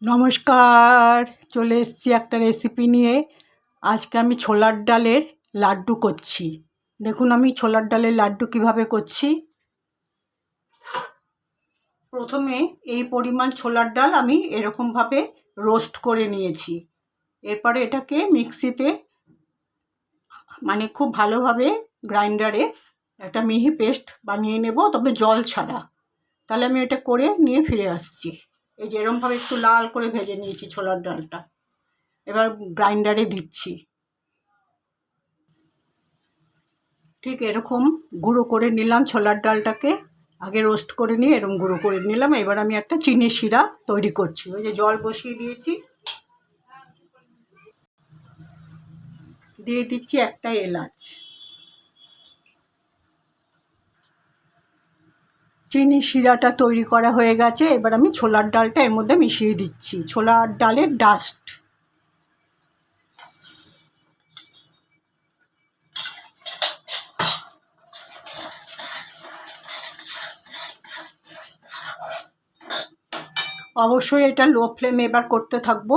নমস্কার, চলে এসেছি একটা রেসিপি নিয়ে। আজকে আমি ছোলার ডালের লাড্ডু করছি। দেখুন আমি ছোলার ডালের লাড্ডু কিভাবে করছি। প্রথমে এই পরিমাণ ছোলার ডাল আমি এরকমভাবে রোস্ট করে নিয়েছি। এরপরে এটাকে মিক্সিতে খুব ভালোভাবে গ্রাইন্ডারে একটা মিহি পেস্ট বানিয়ে নেব, তবে জল ছাড়া। তাহলে আমি এটা করে নিয়ে ফিরে আসছি। এই যে এরকমভাবে একটু লাল করে ভেজে নিয়েছি ছোলার ডালটা, এবার গ্রাইন্ডারে দিচ্ছি। ঠিক এরকম গুঁড়ো করে নিলাম ছোলার ডালটাকে, আগে রোস্ট করে নিয়ে এরকম গুঁড়ো করে নিলাম। এবার আমি একটা চিনি শিরা তৈরি করছি। ওই যে জল বসিয়ে দিয়েছি, দিয়ে দিচ্ছি একটা এলাচ। চিনি শিরাটা তৈরি করা হয়ে গেছে। এবার আমি ছোলার ডালটা এর মধ্যে মিশিয়ে দিচ্ছি, ছোলার ডালের ডাস্ট। অবশ্যই এটা লো ফ্লেমে এবার করতে থাকবো।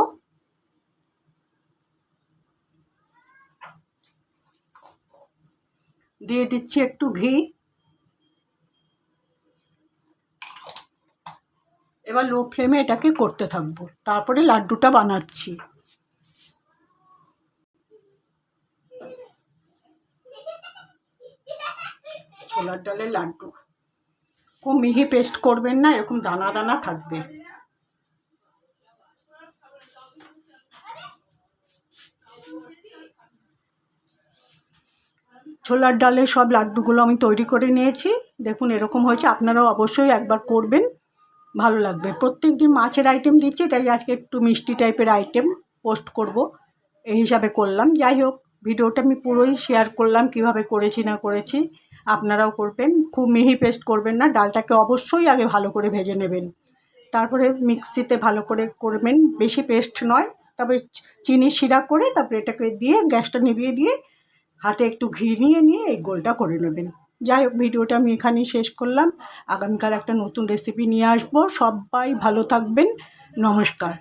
দিয়ে দিচ্ছি একটু ঘি। এবার লো ফ্লেমে এটাকে করতে থাকবো, তারপরে লাড্ডুটা বানাচ্ছি। ছোলার ডালের লাড্ডু খুব মিহি পেস্ট করবেন না, এরকম দানা দানা থাকবে। ছোলার ডালের সব লাড্ডুগুলো আমি তৈরি করে নিয়েছি। দেখুন এরকম হয়েছে, আপনারাও অবশ্যই একবার করবেন, ভালো লাগবে। প্রত্যেক দিন মাছের আইটেম দিচ্ছি, তাই আজকে একটু মিষ্টি টাইপের আইটেম পোস্ট করব, এই হিসাবে করলাম। যাই হোক, ভিডিওটা আমি পুরোই শেয়ার করলাম কিভাবে করেছি না করেছি। আপনারাও করবেন, খুব মিহি পেস্ট করবেন না, ডালটাকে অবশ্যই আগে ভালো করে ভেজে নেবেন, তারপরে মিক্সিতে ভালো করে করবেন, বেশি পেস্ট নয়। তবে চিনি শিরা করে তারপরে এটাকে দিয়ে গ্যাসটা নিভিয়ে দিয়ে হাতে একটু ঘি নিয়ে এই গোলটা করে নেবেন। যাই হোক, ভিডিওটা আমি এখানেই শেষ করলাম। আগামীকাল একটা নতুন রেসিপি নিয়ে আসবো। সবাই ভালো থাকবেন। নমস্কার।